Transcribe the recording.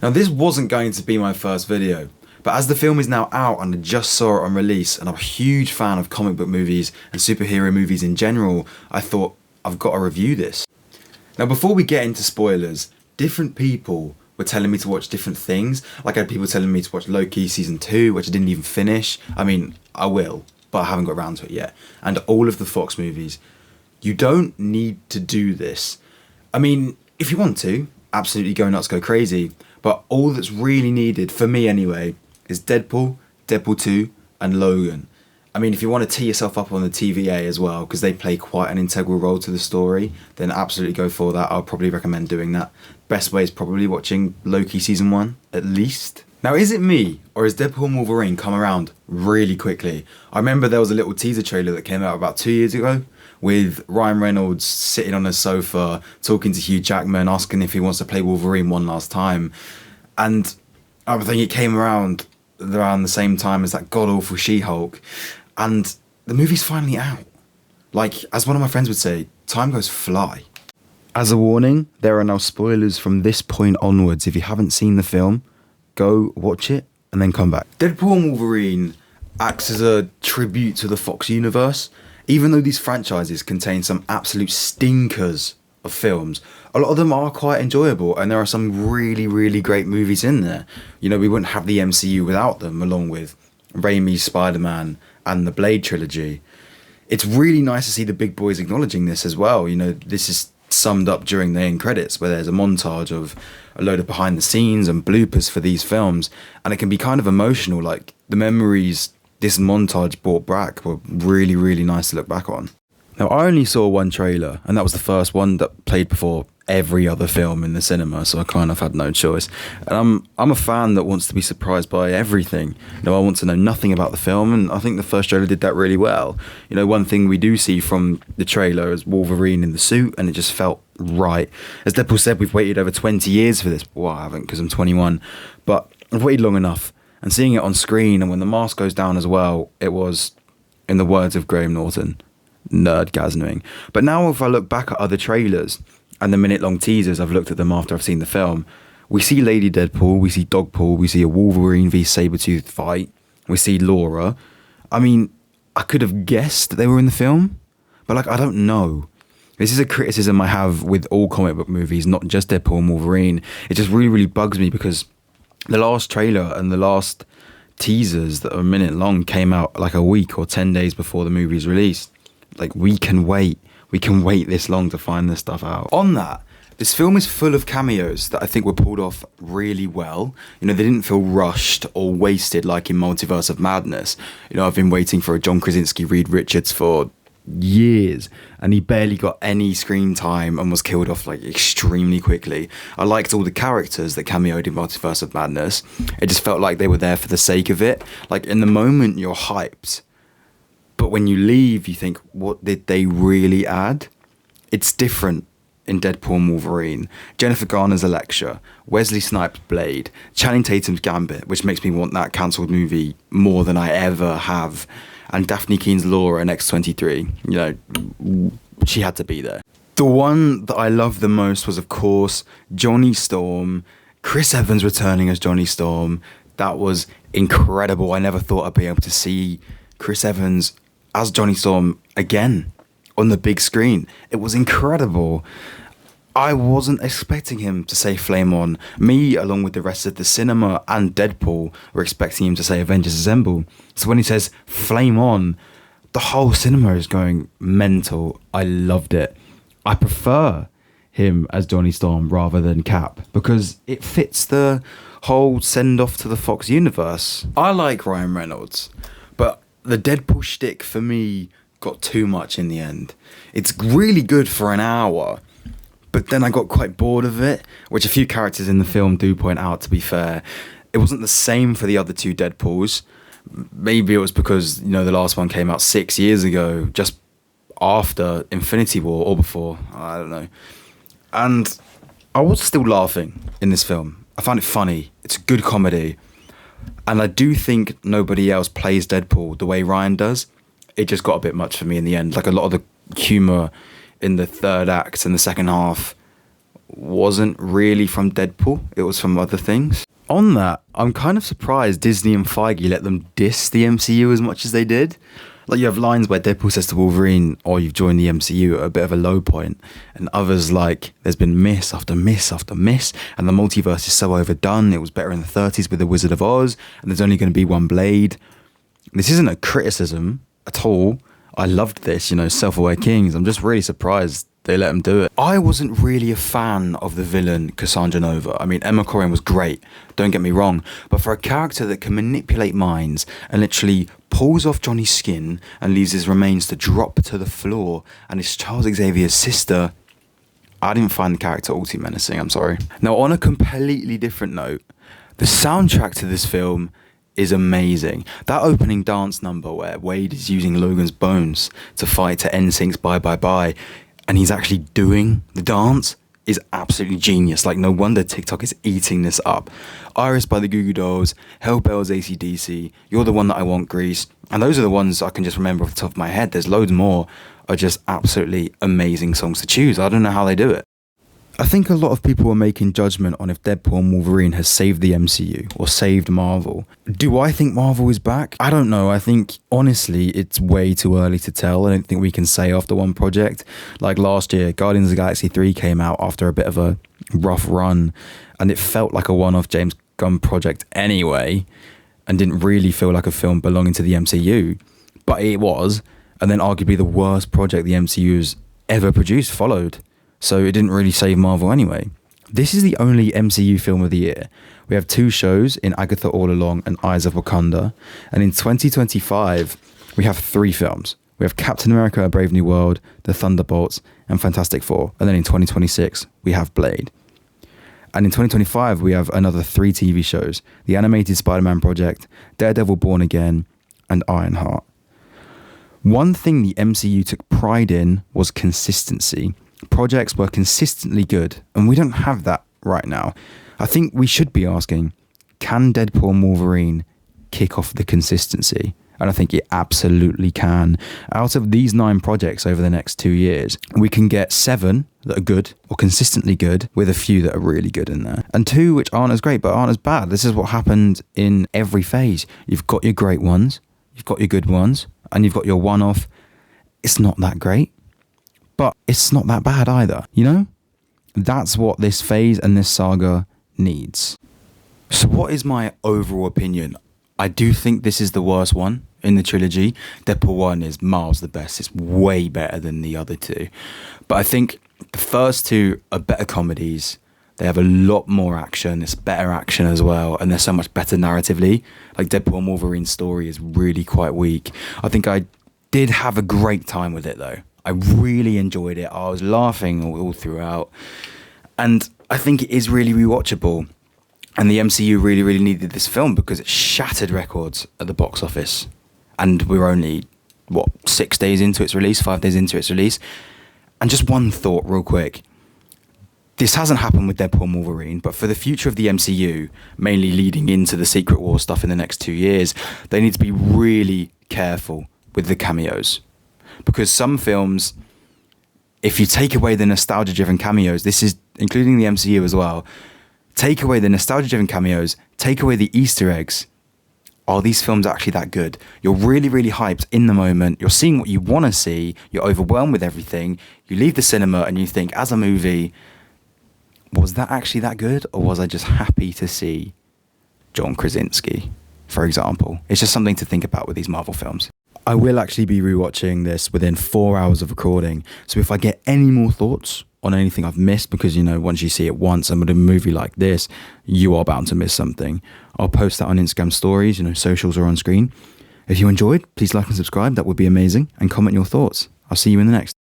Now this wasn't going to be my first video, but as the film is now out and I just saw it on release, and I'm a huge fan of comic book movies and superhero movies in general, I thought I've got to review this. Now before we get into spoilers, different people were telling me to watch different things. Like I had people telling me to watch Loki season 2, which I didn't even finish. I mean, I will, but I haven't got around to it yet. And all of the Fox movies. You don't need to do this. I mean, if you want to, absolutely go nuts, go crazy. But all that's really needed, for me anyway, is Deadpool, Deadpool 2, and Logan. I mean, if you want to tee yourself up on the TVA as well, because they play quite an integral role to the story, then absolutely go for that. I'll probably recommend doing that. Best way is probably watching Loki season 1, at least. Now, is it me, or has Deadpool Wolverine come around really quickly? I remember there was a little teaser trailer that came out about 2 years ago, with Ryan Reynolds sitting on a sofa, talking to Hugh Jackman, asking if he wants to play Wolverine one last time. And I think it came around the same time as that god-awful She-Hulk. And the movie's finally out. Like, as one of my friends would say, time goes fly. As a warning, there are now spoilers from this point onwards. If you haven't seen the film, go watch it and then come back. Deadpool and Wolverine acts as a tribute to the Fox universe. Even though these franchises contain some absolute stinkers of films, a lot of them are quite enjoyable, and there are some really, really great movies in there. You know, we wouldn't have the MCU without them, along with Raimi's Spider-Man and the Blade trilogy. It's really nice to see the big boys acknowledging this as well. You know, this is summed up during the end credits, where there's a montage of a load of behind the scenes and bloopers for these films, and it can be kind of emotional. Like, the memories this montage brought back were really, really nice to look back on. Now, I only saw one trailer, and that was the first one that played before every other film in the cinema, so I kind of had no choice. And I'm a fan that wants to be surprised by everything. You know, I want to know nothing about the film, and I think the first trailer did that really well. You know, one thing we do see from the trailer is Wolverine in the suit, and it just felt right. As Deadpool said, we've waited over 20 years for this. Well, I haven't, because I'm 21, but I've waited long enough. And seeing it on screen, and when the mask goes down as well, it was, in the words of Graham Norton, nerdgasming. But now if I look back at other trailers and the minute-long teasers, I've looked at them after I've seen the film, we see Lady Deadpool, we see Dogpool, we see a Wolverine v Sabretooth fight, we see Laura. I mean, I could have guessed they were in the film, but like, I don't know. This is a criticism I have with all comic book movies, not just Deadpool and Wolverine. It just really, really bugs me, because the last trailer and the last teasers that are a minute long came out like a week or 10 days before the movie's released. Like, we can wait this long to find this stuff out. On that, this film is full of cameos that I think were pulled off really well. You know, they didn't feel rushed or wasted like in Multiverse of Madness. You know, I've been waiting for a John Krasinski Reed Richards for years, and he barely got any screen time and was killed off like extremely quickly. I liked all the characters that cameoed in Multiverse of Madness. It just felt like they were there for the sake of it. Like, in the moment you're hyped, but when you leave you think, what did they really add? It's different in Deadpool and Wolverine. Jennifer Garner's Elektra, Wesley Snipes' Blade, Channing Tatum's Gambit, which makes me want that cancelled movie more than I ever have, and Daphne Keene's Laura in X-23. You know, she had to be there. The one that I loved the most was, of course, Johnny Storm. Chris Evans returning as Johnny Storm. That was incredible. I never thought I'd be able to see Chris Evans as Johnny Storm again on the big screen. It was incredible. I wasn't expecting him to say Flame On. Me, along with the rest of the cinema and Deadpool, were expecting him to say Avengers Assemble. So when he says Flame On, the whole cinema is going mental. I loved it. I prefer him as Johnny Storm rather than Cap, because it fits the whole send-off to the Fox universe. I like Ryan Reynolds, but the Deadpool shtick for me got too much in the end. It's really good for an hour, but then I got quite bored of it, which a few characters in the film do point out, to be fair. It wasn't the same for the other two Deadpools. Maybe it was because, you know, the last one came out 6 years ago, just after Infinity War or before, I don't know. And I was still laughing in this film. I found it funny. It's a good comedy. And I do think nobody else plays Deadpool the way Ryan does. It just got a bit much for me in the end. Like, a lot of the humour in the third act and the second half wasn't really from Deadpool, it was from other things. On that, I'm kind of surprised Disney and Feige let them diss the MCU as much as they did. Like, you have lines where Deadpool says to Wolverine, "Oh, you've joined the MCU at a bit of a low point," and others like, "There's been miss after miss after miss, and the multiverse is so overdone. It was better in the 30s with the Wizard of Oz, and there's only going to be one Blade." This isn't a criticism at all. I loved this, Self-Aware Kings. I'm just really surprised they let him do it. I wasn't really a fan of the villain Cassandra Nova. I mean, Emma Corrin was great, don't get me wrong, but for a character that can manipulate minds and literally pulls off Johnny's skin and leaves his remains to drop to the floor, and it's Charles Xavier's sister, I didn't find the character all too menacing, I'm sorry. Now, on a completely different note, the soundtrack to this film is amazing. That opening dance number where Wade is using Logan's bones to fight to NSYNC's Bye Bye Bye, and he's actually doing the dance, is absolutely genius. Like, no wonder TikTok is eating this up. Iris by the Goo Goo Dolls, Hellbell's AC/DC, You're the One That I Want, Grease, and those are the ones I can just remember off the top of my head. There's loads more, are just absolutely amazing songs to choose. I don't know how they do it. I think a lot of people are making judgment on if Deadpool and Wolverine has saved the MCU or saved Marvel. Do I think Marvel is back? I don't know. I think, honestly, it's way too early to tell. I don't think we can say after one project. Like last year, Guardians of the Galaxy 3 came out after a bit of a rough run, and it felt like a one-off James Gunn project anyway, and didn't really feel like a film belonging to the MCU. But it was, and then arguably the worst project the MCU's ever produced followed. So it didn't really save Marvel anyway. This is the only MCU film of the year. We have 2 shows in Agatha All Along and Eyes of Wakanda. And in 2025, we have 3 films. We have Captain America: A Brave New World, The Thunderbolts, and Fantastic Four. And then in 2026, we have Blade. And in 2025, we have another 3 TV shows: The Animated Spider-Man Project, Daredevil Born Again, and Ironheart. One thing the MCU took pride in was consistency. Projects were consistently good, and we don't have that right now. I think we should be asking, can Deadpool and Wolverine kick off the consistency? And I think it absolutely can. Out of these 9 projects over the next 2 years, we can get 7 that are good or consistently good, with a few that are really good in there, and 2 which aren't as great but aren't as bad. This is what happened in every phase. You've got your great ones, you've got your good ones, and you've got your one-off. It's not that great, but it's not that bad either, That's what this phase and this saga needs. So what is my overall opinion? I do think this is the worst one in the trilogy. Deadpool 1 is miles the best. It's way better than the other 2. But I think the first 2 are better comedies. They have a lot more action. It's better action as well. And they're so much better narratively. Like, Deadpool and Wolverine's story is really quite weak. I think I did have a great time with it, though. I really enjoyed it. I was laughing all throughout. And I think it is really rewatchable. And the MCU really, really needed this film because it shattered records at the box office. And we're only, 6 days into its release, 5 days into its release. And just one thought real quick. This hasn't happened with Deadpool and Wolverine, but for the future of the MCU, mainly leading into the Secret War stuff in the next 2 years, they need to be really careful with the cameos. Because some films, if you take away the nostalgia-driven cameos, this is including the MCU as well, take away the nostalgia-driven cameos, take away the Easter eggs, are these films actually that good? You're really, really hyped in the moment, you're seeing what you want to see, you're overwhelmed with everything, you leave the cinema and you think, as a movie, was that actually that good? Or was I just happy to see John Krasinski, for example? It's just something to think about with these Marvel films. I will actually be rewatching this within 4 hours of recording. So if I get any more thoughts on anything I've missed, because, once you see it once and with a movie like this, you are bound to miss something, I'll post that on Instagram stories, socials are on screen. If you enjoyed, please like and subscribe. That would be amazing. And comment your thoughts. I'll see you in the next.